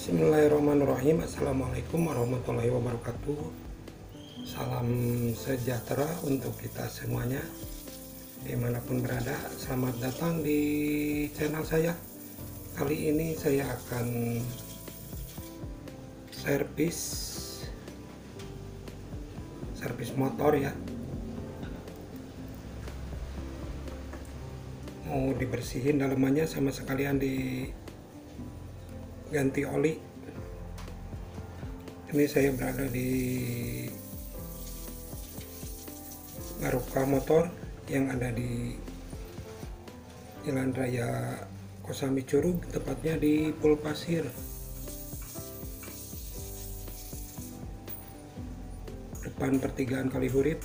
Bismillahirrahmanirrahim. Assalamualaikum warahmatullahi wabarakatuh. Salam sejahtera untuk kita semuanya dimanapun berada. Selamat datang di channel saya. Kali ini saya akan servis motor ya. Mau dibersihin dalamannya sama sekalian ganti oli. Ini saya berada di Baroka Motor yang ada di Jalan Raya Kosambi Curug, tepatnya di Pulpasir. Depan pertigaan Kalihurip.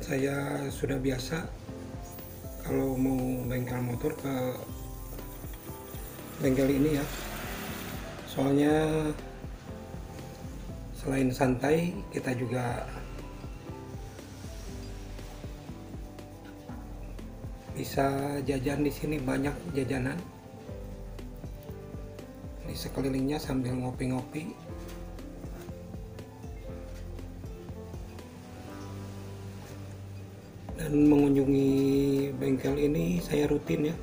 Saya sudah biasa kalau mau bengkel motor ke bengkel ini ya, soalnya selain santai kita juga bisa jajan di sini, banyak jajanan di sekelilingnya sambil ngopi-ngopi. Dan mengunjungi bengkel ini saya rutin ya,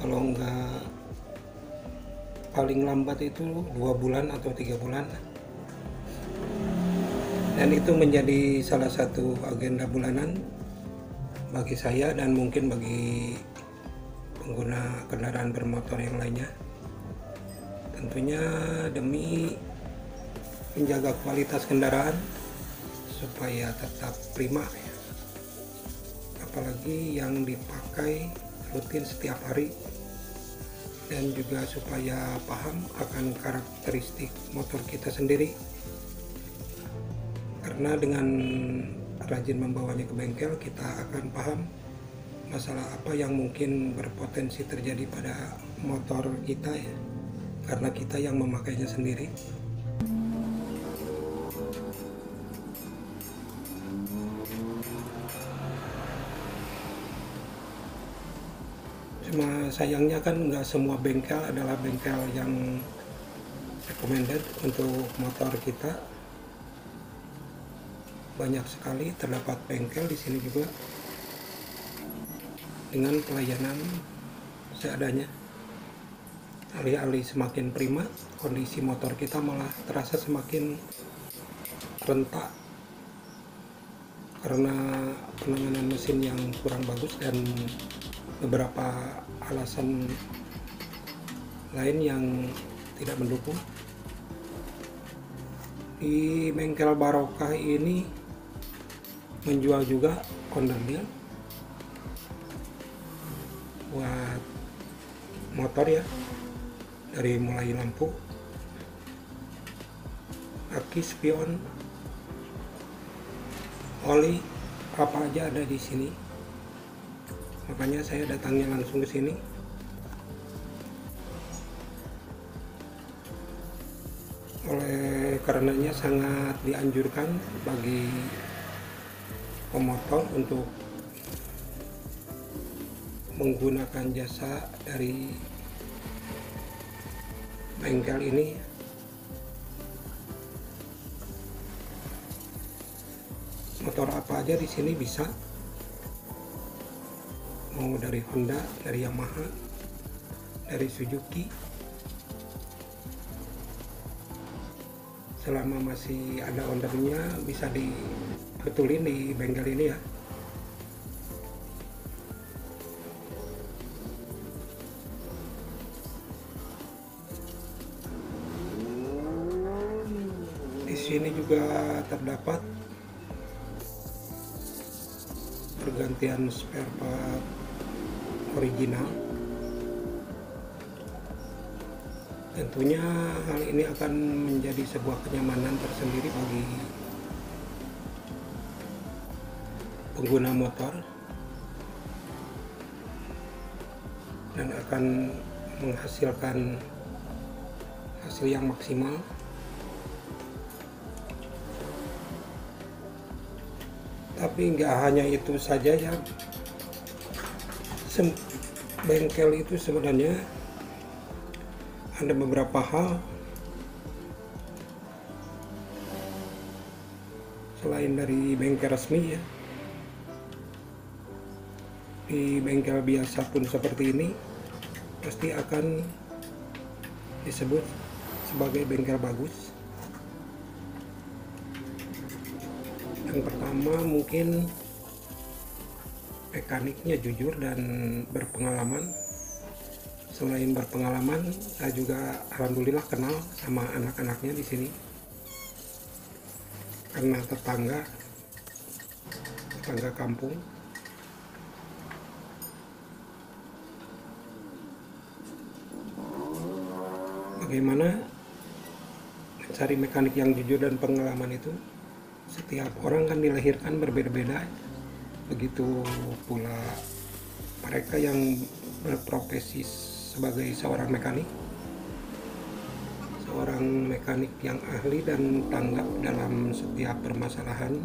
kalau enggak paling lambat itu 2 bulan atau 3 bulan, dan itu menjadi salah satu agenda bulanan bagi saya dan mungkin bagi pengguna kendaraan bermotor yang lainnya, tentunya demi menjaga kualitas kendaraan supaya tetap prima ya. Apalagi yang dipakai rutin setiap hari, dan juga supaya paham akan karakteristik motor kita sendiri, karena dengan rajin membawanya ke bengkel kita akan paham masalah apa yang mungkin berpotensi terjadi pada motor kita ya, karena kita yang memakainya sendiri. Cuma sayangnya kan nggak semua bengkel adalah bengkel yang recommended untuk motor kita. Banyak sekali terdapat bengkel di sini juga dengan pelayanan seadanya. Alih-alih semakin prima, kondisi motor kita malah terasa semakin rentak karena penanganan mesin yang kurang bagus dan beberapa alasan lain yang tidak mendukung. Di bengkel Barokah ini menjual juga onderdil buat motor ya, dari mulai lampu, aki, spion, oli, apa aja ada di sini. Makanya saya datangnya langsung ke sini. Oleh karenanya sangat dianjurkan bagi pemotor untuk menggunakan jasa dari bengkel ini. Motor apa aja di sini bisa, mau dari Honda, dari Yamaha, dari Suzuki. Selama masih ada ordernya bisa dibetulin di bengkel ini ya. Di sini juga terdapat pergantian spare part original. Tentunya hal ini akan menjadi sebuah kenyamanan tersendiri bagi pengguna motor dan akan menghasilkan hasil yang maksimal. Tapi nggak hanya itu saja ya, bengkel itu sebenarnya ada beberapa hal selain dari bengkel resmi ya. Di bengkel biasa pun seperti ini pasti akan disebut sebagai bengkel bagus. Yang pertama mungkin mekaniknya jujur dan berpengalaman. Selain berpengalaman, saya juga alhamdulillah kenal sama anak-anaknya di sini. Karena tetangga kampung. Bagaimana mencari mekanik yang jujur dan pengalaman itu? Setiap orang kan dilahirkan berbeda-beda. Begitu pula mereka yang berprofesi sebagai seorang mekanik. Seorang mekanik yang ahli dan tanggap dalam setiap permasalahan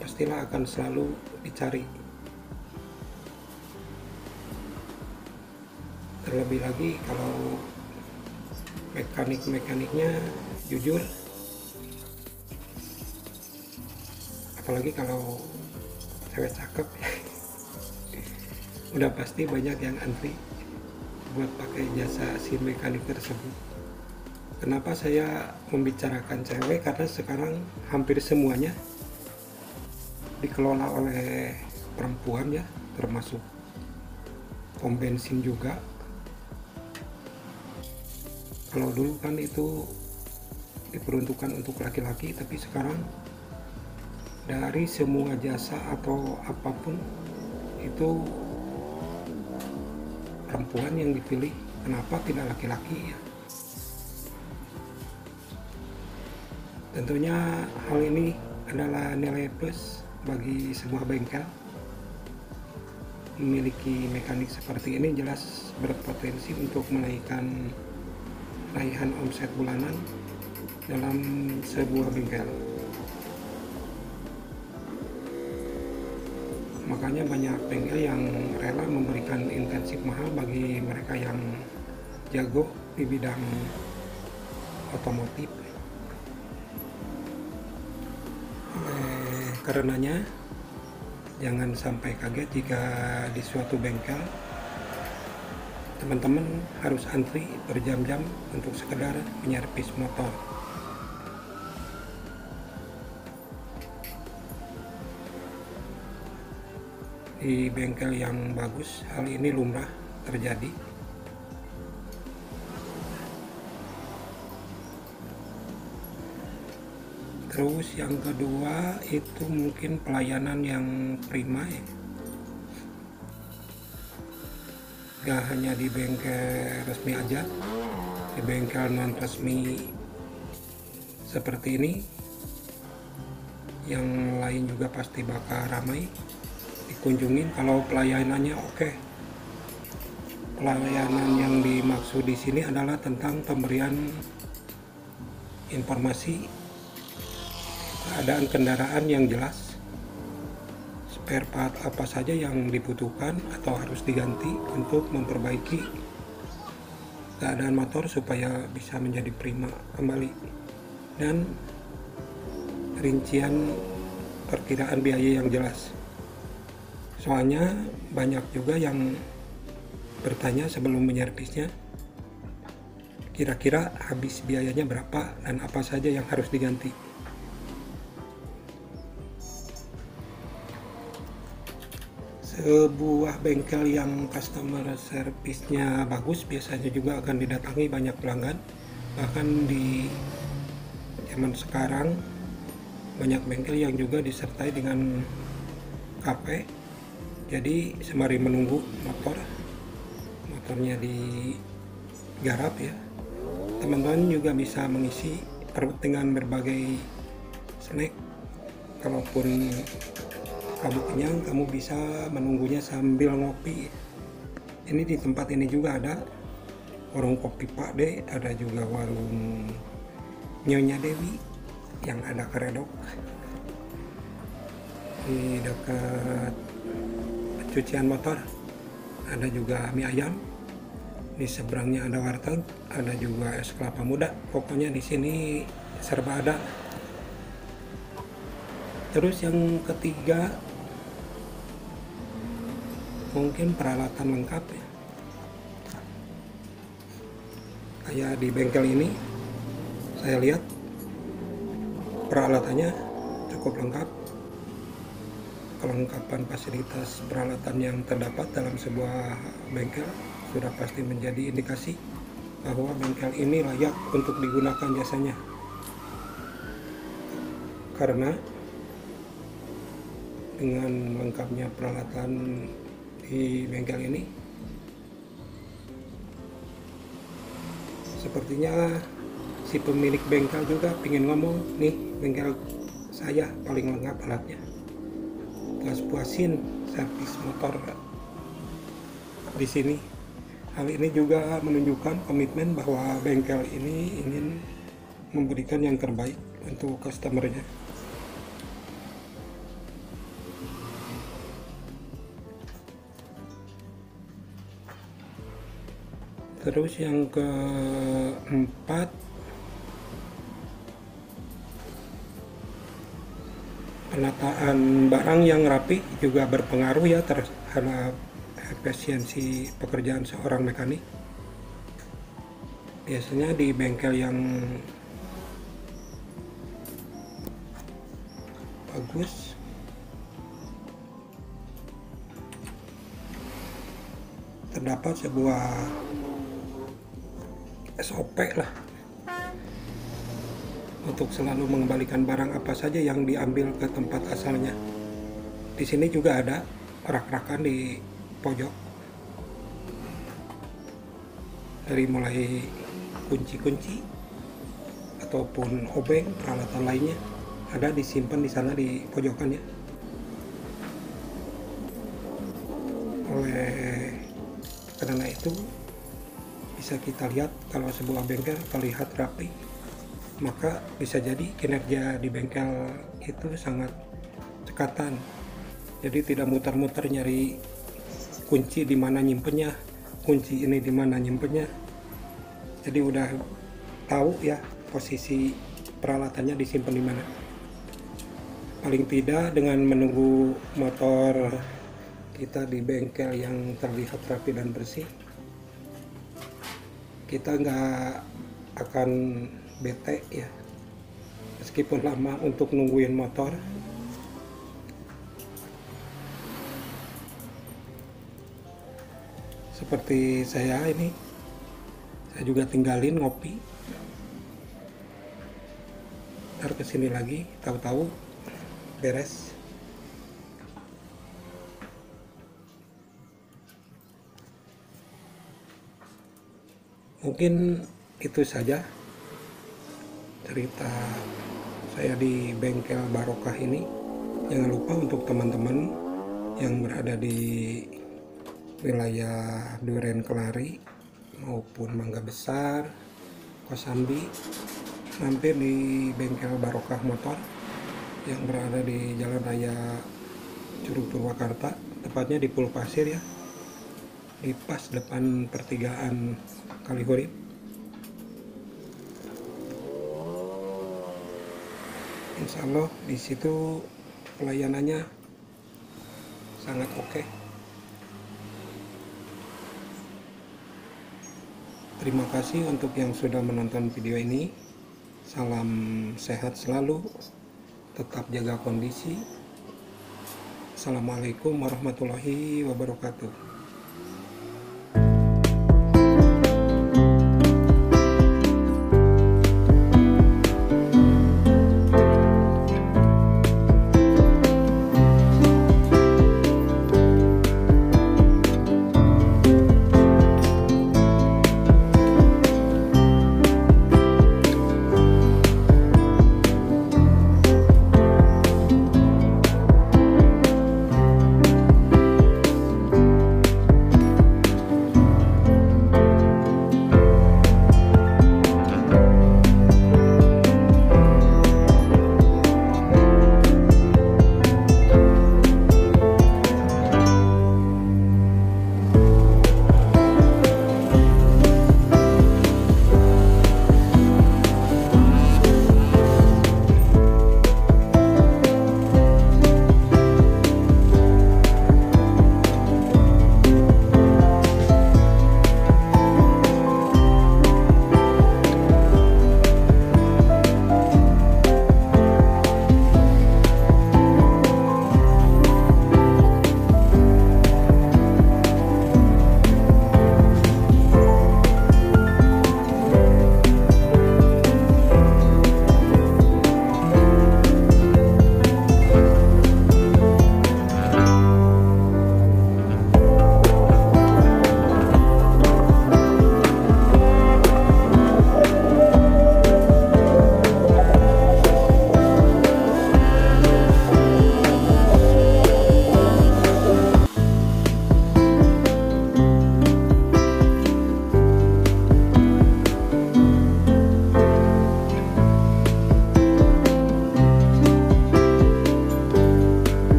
pastilah akan selalu dicari. Terlebih lagi kalau mekaniknya jujur, apalagi kalau cewek cakep udah pasti banyak yang antri buat pakai jasa si mekanik tersebut. Kenapa saya membicarakan cewek? Karena sekarang hampir semuanya dikelola oleh perempuan ya, termasuk pom bensin juga. Kalau dulu kan itu diperuntukkan untuk laki-laki, tapi sekarang dari semua jasa atau apapun itu perempuan yang dipilih. Kenapa tidak laki-laki ya? Tentunya hal ini adalah nilai plus bagi sebuah bengkel. Memiliki mekanik seperti ini jelas berpotensi untuk menaikkan raihan omset bulanan dalam sebuah bengkel. Makanya banyak bengkel yang rela memberikan intensif mahal bagi mereka yang jago di bidang otomotif. Karenanya jangan sampai kaget jika di suatu bengkel teman-teman harus antri berjam-jam untuk sekedar menyervis motor. Di bengkel yang bagus hal ini lumrah terjadi. Terus yang kedua itu mungkin pelayanan yang prima ya. Gak hanya di bengkel resmi aja, di bengkel non resmi seperti ini yang lain juga pasti bakal ramai dikunjungin kalau pelayanannya oke. Pelayanan yang dimaksud di sini adalah tentang pemberian informasi keadaan kendaraan yang jelas, spare part apa saja yang dibutuhkan atau harus diganti untuk memperbaiki keadaan motor supaya bisa menjadi prima kembali, dan rincian perkiraan biaya yang jelas. Soalnya banyak juga yang bertanya sebelum menyervisnya, kira-kira habis biayanya berapa dan apa saja yang harus diganti. Sebuah bengkel yang customer service-nya bagus biasanya juga akan didatangi banyak pelanggan. Bahkan di zaman sekarang banyak bengkel yang juga disertai dengan kafe. Jadi sembari menunggu motornya digarap ya, teman-teman juga bisa mengisi perut dengan berbagai snack. Kalaupun kamu kenyang, kamu bisa menunggunya sambil ngopi. Ini di tempat ini juga ada warung kopi Pak D, ada juga warung Nyonya Dewi yang ada keredok di dekat pencucian motor. ada juga mie ayam, di seberangnya ada warteg, ada juga es kelapa muda. Pokoknya di sini serba ada. Terus yang ketiga mungkin peralatan lengkap ya. Kayak di bengkel ini saya lihat peralatannya cukup lengkap. Kelengkapan fasilitas peralatan yang terdapat dalam sebuah bengkel sudah pasti menjadi indikasi bahwa bengkel ini layak untuk digunakan jasanya. Karena dengan lengkapnya peralatan di bengkel ini, sepertinya si pemilik bengkel juga ingin ngomong, nih bengkel saya paling lengkap alatnya. Puas-puasin servis motor di sini. Hal ini juga menunjukkan komitmen bahwa bengkel ini ingin memberikan yang terbaik untuk customer-nya. Terus yang keempat, penataan barang yang rapi juga berpengaruh ya terhadap efisiensi pekerjaan seorang mekanik. Biasanya di bengkel yang bagus terdapat sebuah SOP lah untuk selalu mengembalikan barang apa saja yang diambil ke tempat asalnya. Di sini juga ada rak-rakan di pojok, dari mulai kunci-kunci ataupun obeng, peralatan lainnya ada disimpan di sana di pojokannya. Karena itu bisa kita lihat kalau sebuah bengkel terlihat rapi, maka bisa jadi kinerja di bengkel itu sangat cekatan. Jadi tidak muter-muter nyari kunci di mana nyimpennya, kunci ini di mana nyimpennya. Jadi udah tahu ya posisi peralatannya disimpan di mana. Paling tidak dengan menunggu motor kita di bengkel yang terlihat rapi dan bersih, kita nggak akan bete ya, meskipun lama untuk nungguin motor. Seperti saya ini, saya juga tinggalin ngopi, ntar kesini lagi tahu-tahu beres. Mungkin itu saja cerita saya di bengkel Barokah ini. Jangan lupa untuk teman-teman yang berada di wilayah Duren Kelari maupun Mangga Besar, Kosambi, mampir di bengkel Barokah Motor yang berada di Jalan Raya Curug Purwakarta, tepatnya di Pulau Pasir ya, di pas depan pertigaan Kalihurip. Insya Allah di situ pelayanannya sangat oke. Terima kasih untuk yang sudah menonton video ini. Salam sehat selalu, tetap jaga kondisi. Assalamualaikum warahmatullahi wabarakatuh.